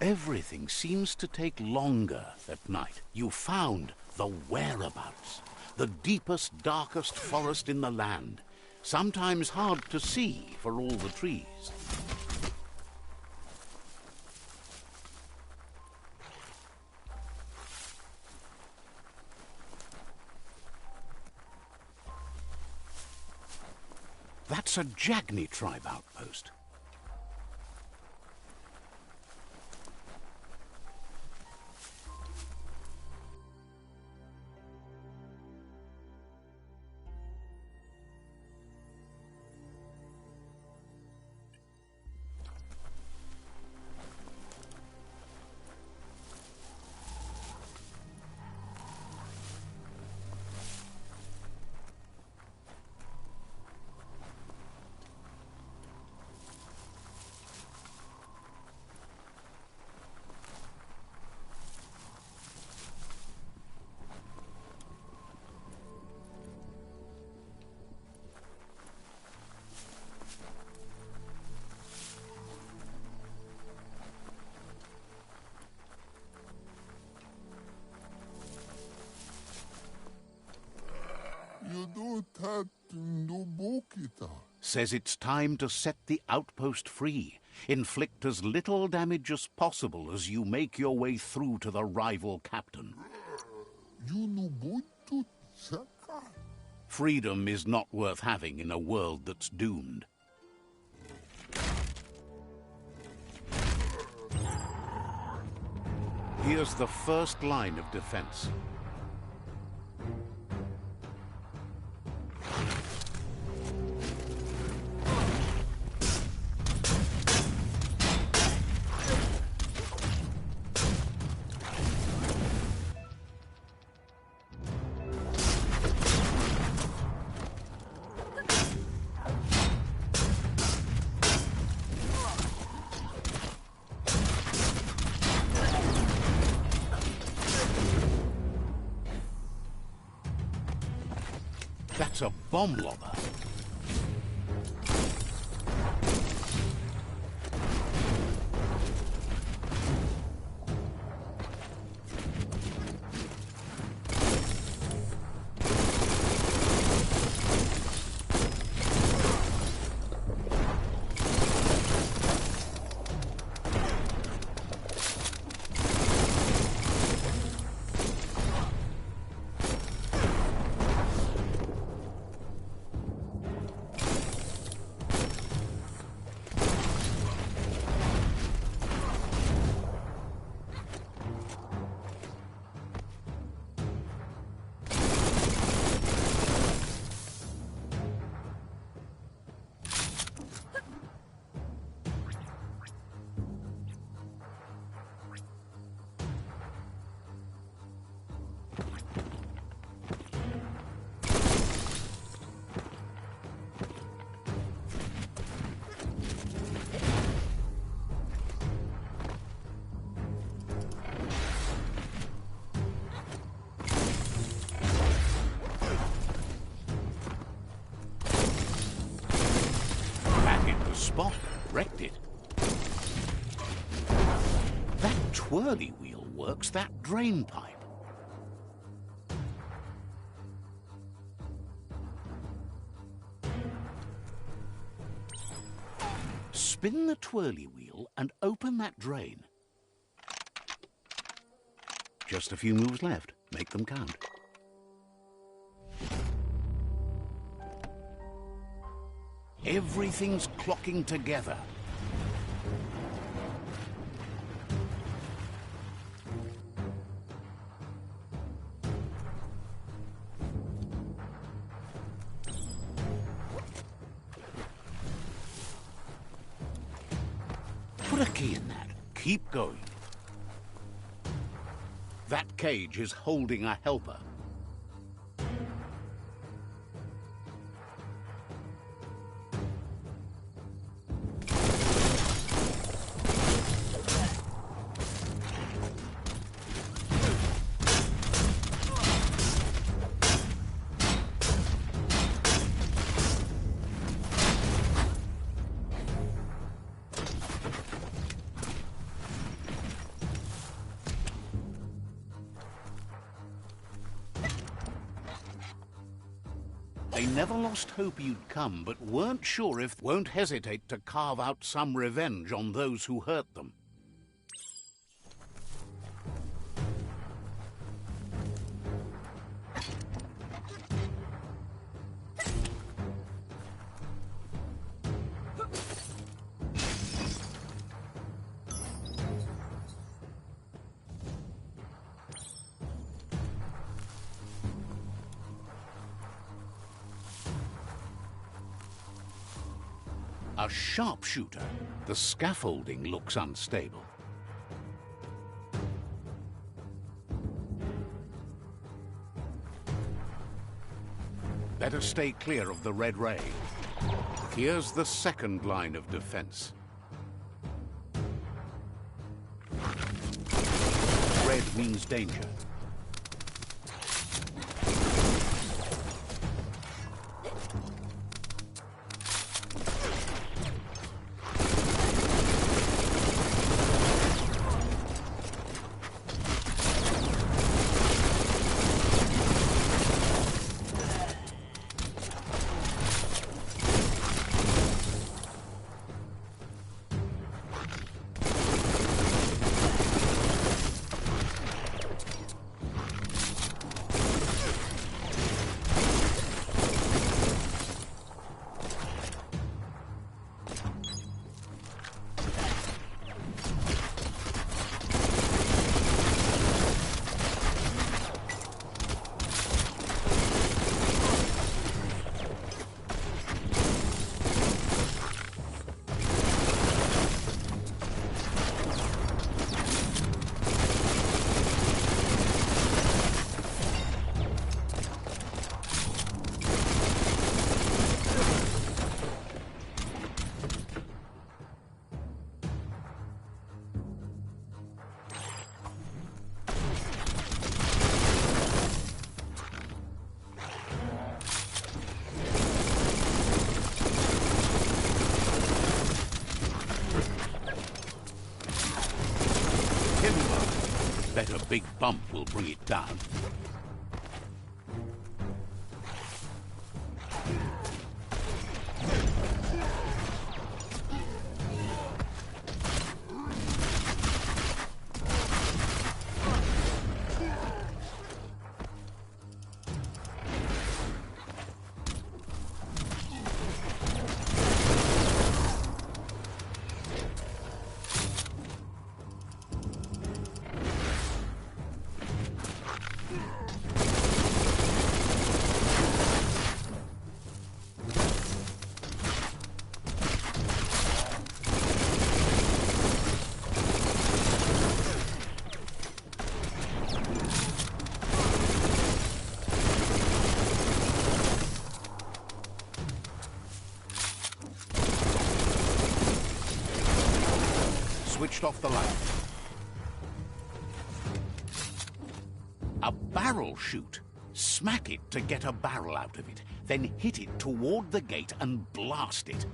Everything seems to take longer at night. You found the whereabouts. The deepest, darkest forest in the land. Sometimes hard to see for all the trees. That's a Jagni tribe outpost. Says it's time to set the outpost free. Inflict as little damage as possible as you make your way through to the rival captain. Freedom is not worth having in a world that's doomed. Here's the first line of defense. That's a bomb lobber. Spot wrecked it. That twirly wheel works that drain pipe. Spin the twirly wheel and open that drain. Just a few moves left. Make them count. Everything's clocking together. Put a key in that. Keep going. That cage is holding a helper. They never lost hope you'd come, but weren't sure if won't hesitate to carve out some revenge on those who hurt them. A sharpshooter. The scaffolding looks unstable. Better stay clear of the red ray. Here's the second line of defense. Red means danger. Bet a big bump will bring it down. Switched off the light. A barrel shoot. Smack it to get a barrel out of it, then hit it toward the gate and blast it.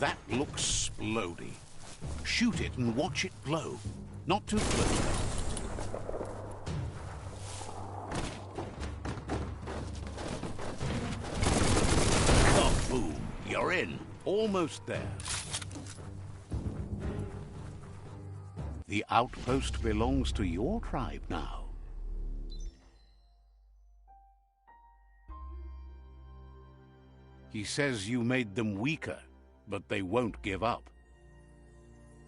That looks splody. Shoot it and watch it glow. Not too close. Boom, you're in. Almost there. The outpost belongs to your tribe now. He says you made them weaker, but they won't give up.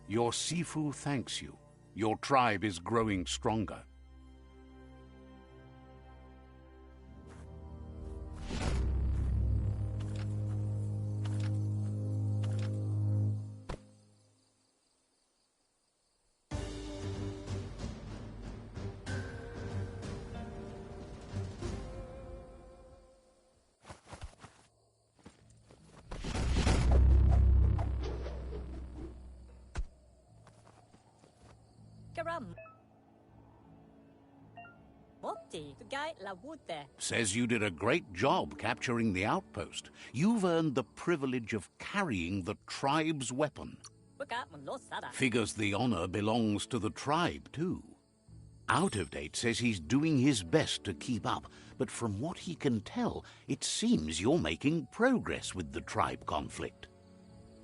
Your Sifu thanks you. Your tribe is growing stronger. Says you did a great job capturing the outpost. You've earned the privilege of carrying the tribe's weapon. Figures the honor belongs to the tribe, too. Out of Date says he's doing his best to keep up, but from what he can tell, it seems you're making progress with the tribe conflict.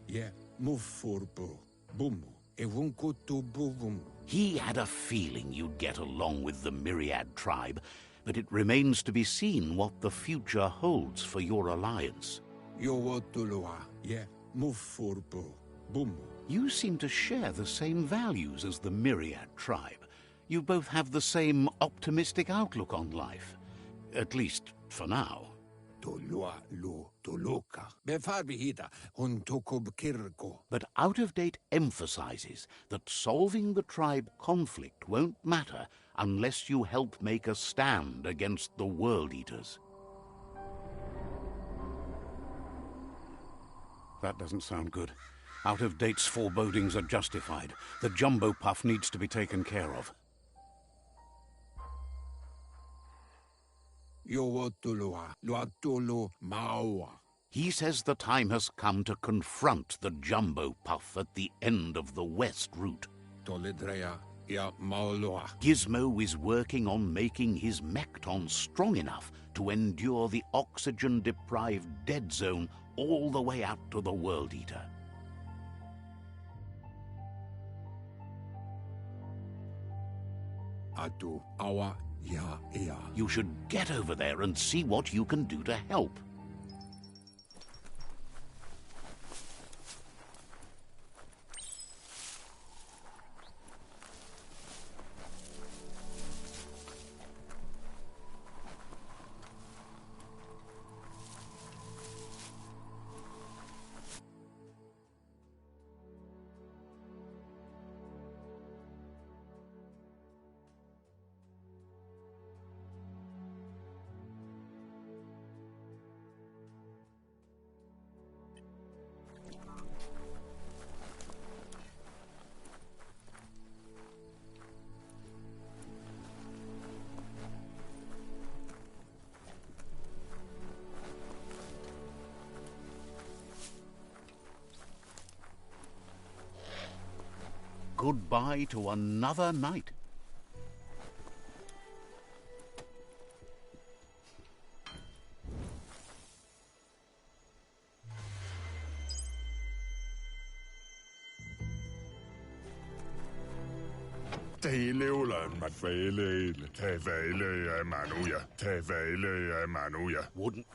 Yeah, move for bo. Boom. E won't go to boom. He had a feeling you'd get along with the Myriad tribe, but it remains to be seen what the future holds for your alliance. Yo wotulua. Yeah, move for bo. Boom. You seem to share the same values as the Myriad tribe. You both have the same optimistic outlook on life. At least, for now. Tolua lo toloka. Befarbihita on tokob kirko. But Out of Date emphasizes that solving the tribe conflict won't matter unless you help make a stand against the World Eaters. That doesn't sound good. Out of Date's forebodings are justified. The jumbo puff needs to be taken care of. Yo wotulua. Luatolo maua. He says the time has come to confront the jumbo puff at the end of the west route. Toledrea. Ya maoloa. Gizmo is working on making his Mekton strong enough to endure the oxygen-deprived dead zone all the way out to the World Eater. Atu awa ya ya. You should get over there and see what you can do to help. Goodbye to another night. Wouldn't...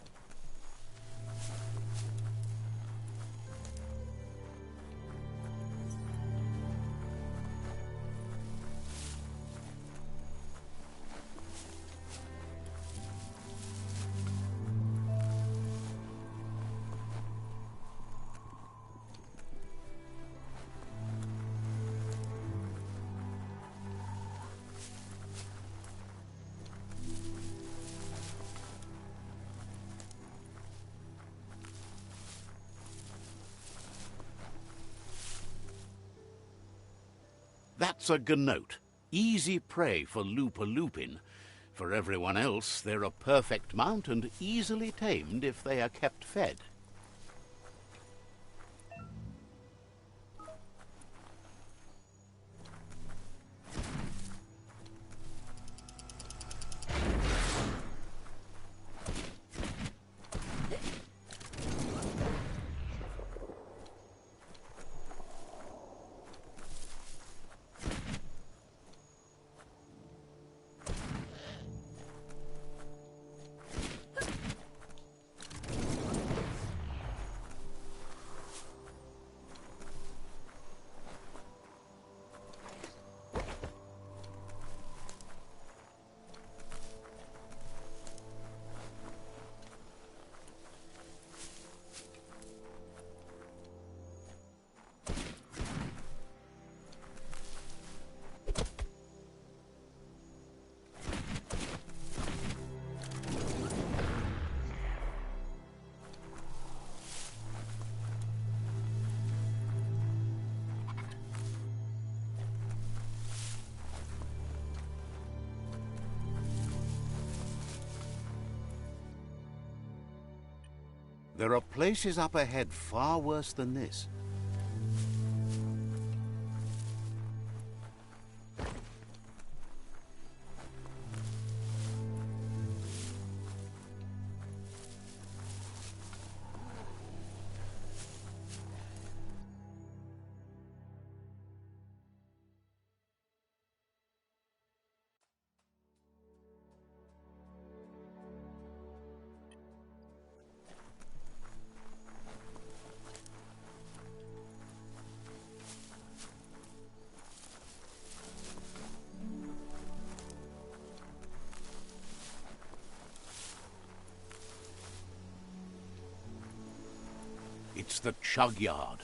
That's a gnote. Easy prey for Lupa-Lupin. For everyone else, they're a perfect mount and easily tamed if they are kept fed. There are places up ahead far worse than this. It's the chug yard.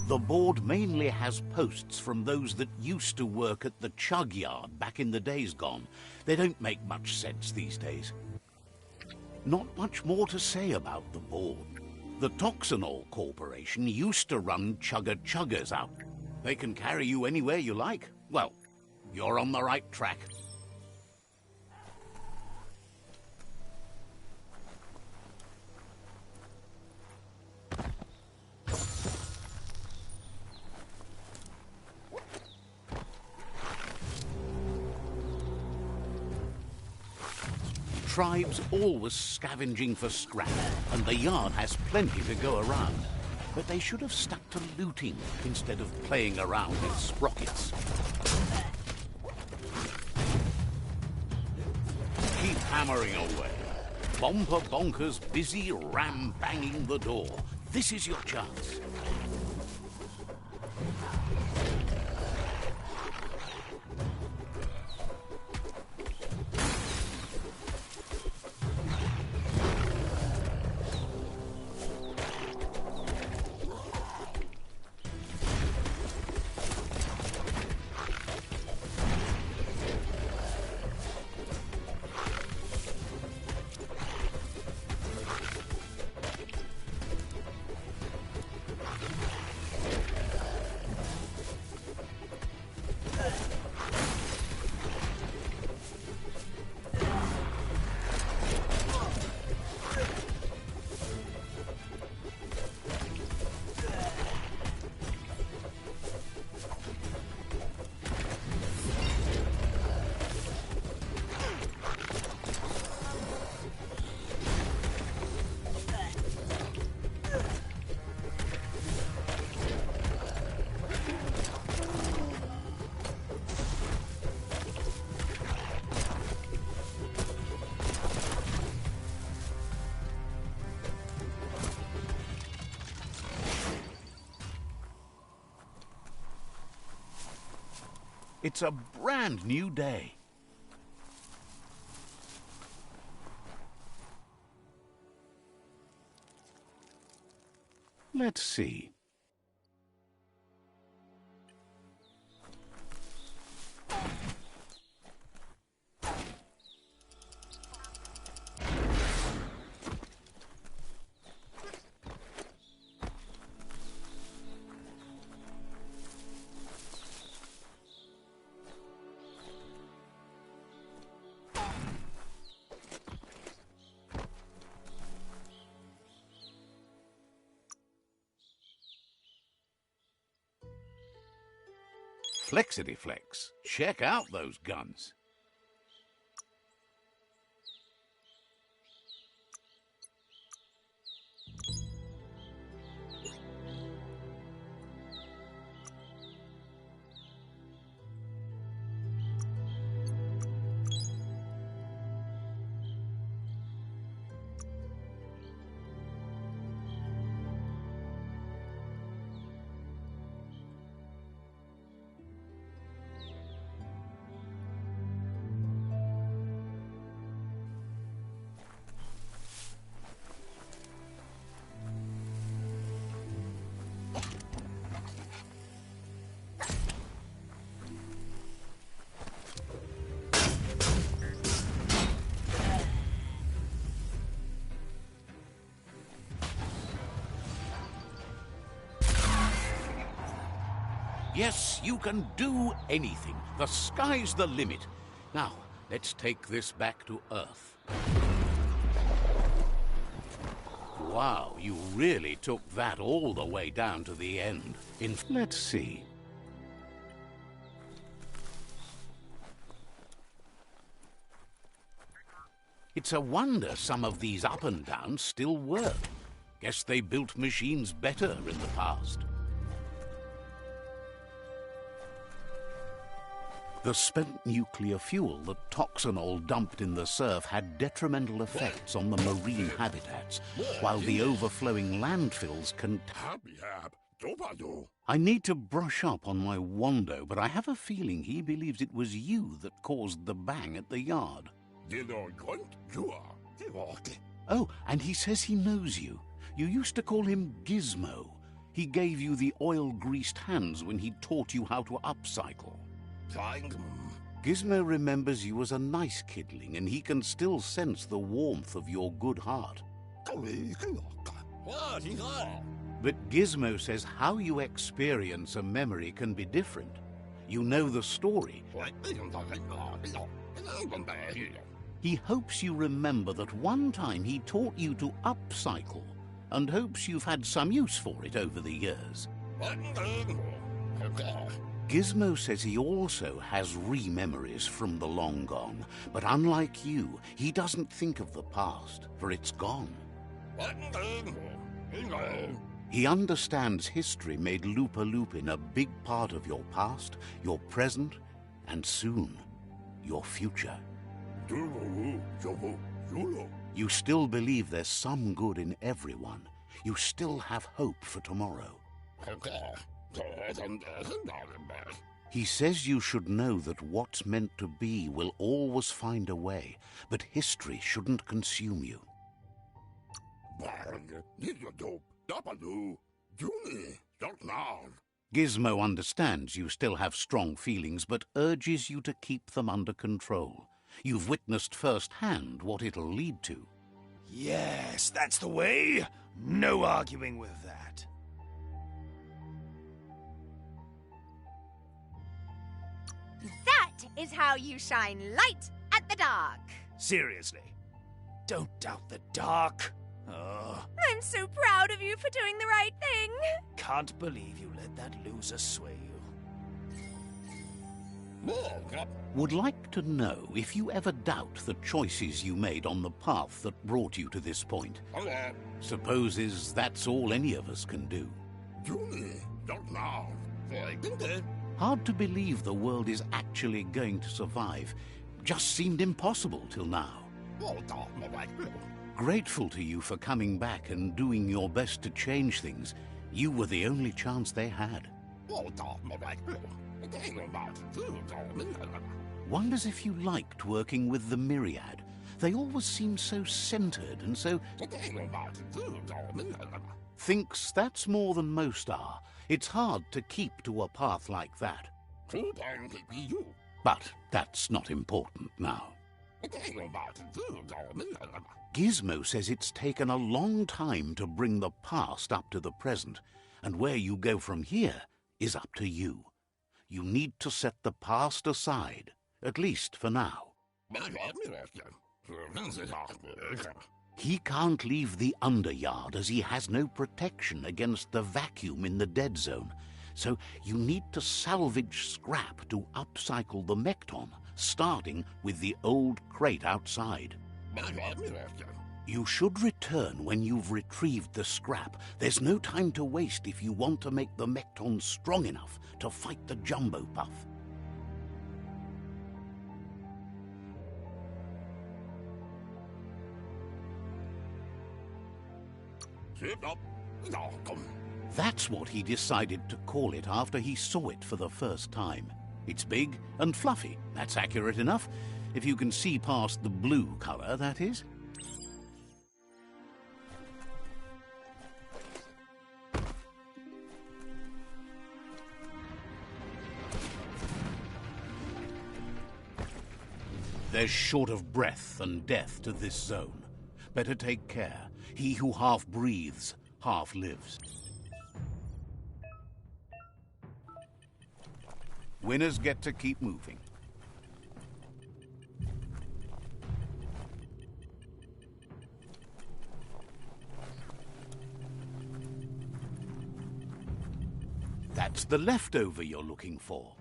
The board mainly has posts from those that used to work at the chug yard back in the days gone. They don't make much sense these days. Not much more to say about the board. The Toxanol Corporation used to run chugger-chuggers out. They can carry you anywhere you like. Well, you're on the right track. Tribes always scavenging for scrap, and the yard has plenty to go around. But they should have stuck to looting instead of playing around with sprockets. Keep hammering away. Bomper Bonker's busy ram-banging the door. This is your chance. It's a brand new day. Let's see. Flexity Flex. Check out those guns. Yes, you can do anything. The sky's the limit. Now, let's take this back to Earth. Wow, you really took that all the way down to the end. Let's see. It's a wonder some of these up and downs still work. Guess they built machines better in the past. The spent nuclear fuel that Toxanol dumped in the surf had detrimental effects on the marine habitats, while the overflowing landfills can... I need to brush up on my Wando, but I have a feeling he believes it was you that caused the bang at the yard. Oh, and he says he knows you. You used to call him Gizmo. He gave you the oil-greased hands when he taught you how to upcycle. Gizmo remembers you as a nice kidling, and he can still sense the warmth of your good heart. But Gizmo says how you experience a memory can be different. You know the story. He hopes you remember that one time he taught you to upcycle, and hopes you've had some use for it over the years. Gizmo says he also has re-memories from the long gone, but unlike you, he doesn't think of the past, for it's gone. He understands history made Lupa-Lupin a big part of your past, your present, and soon, your future. You still believe there's some good in everyone. You still have hope for tomorrow. He says you should know that what's meant to be will always find a way, but history shouldn't consume you. Gizmo understands you still have strong feelings, but urges you to keep them under control. You've witnessed firsthand what it'll lead to. Yes, that's the way. No arguing with that. That is how you shine light at the dark. Seriously, don't doubt the dark. I'm so proud of you for doing the right thing. Can't believe you let that loser sway you. Would like to know if you ever doubt the choices you made on the path that brought you to this point. Supposes that's all any of us can do. Hard to believe the world is actually going to survive. Just seemed impossible till now. Grateful to you for coming back and doing your best to change things. You were the only chance they had. Wonders if you liked working with the Myriad. They always seemed so centered and so... Thinks that's more than most are. It's hard to keep to a path like that. But that's not important now. Gizmo says it's taken a long time to bring the past up to the present, and where you go from here is up to you. You need to set the past aside, at least for now. He can't leave the Underyard as he has no protection against the vacuum in the dead zone, so you need to salvage scrap to upcycle the Mekton, starting with the old crate outside. You should return when you've retrieved the scrap. There's no time to waste if you want to make the Mekton strong enough to fight the Jumbo Puff. That's what he decided to call it after he saw it for the first time. It's big and fluffy. That's accurate enough. If you can see past the blue color, that is. There's short of breath and death to this zone. Better take care. He who half breathes, half lives. Winners get to keep moving. That's the leftover you're looking for.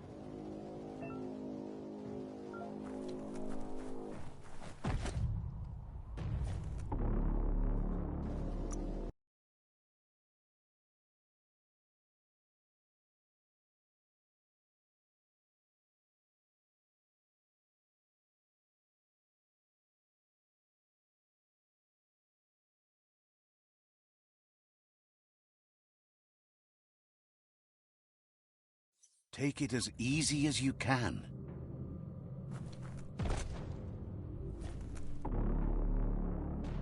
Take it as easy as you can.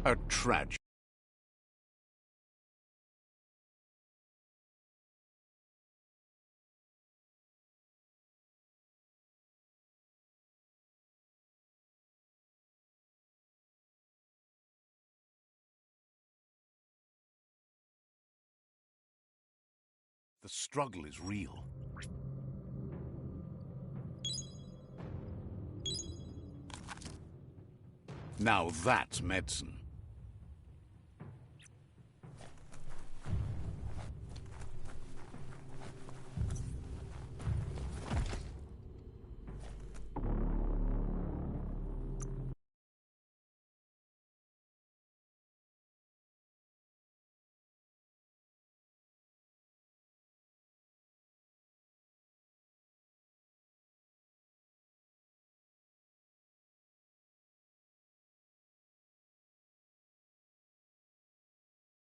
A tragedy. The struggle is real. Now that's medicine.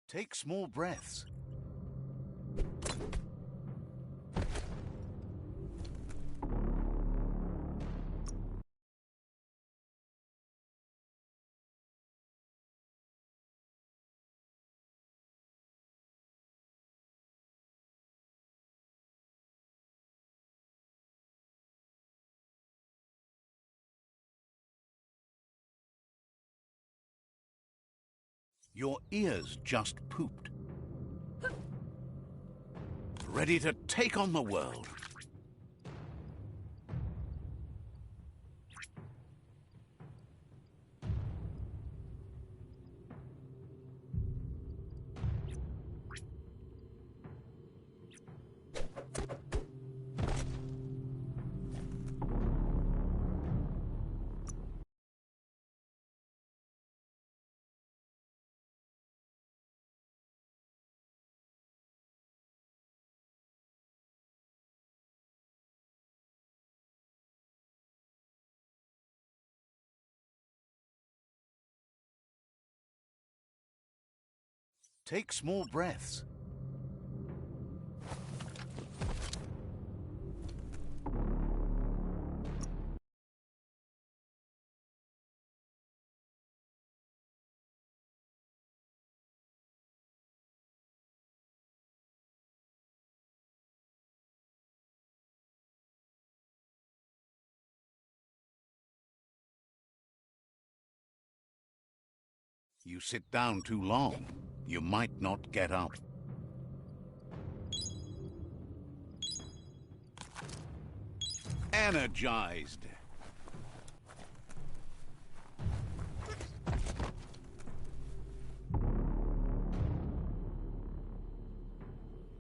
Take small breaths. Your ears just pooped. Ready to take on the world. Take small breaths. You sit down too long, you might not get up. Energized.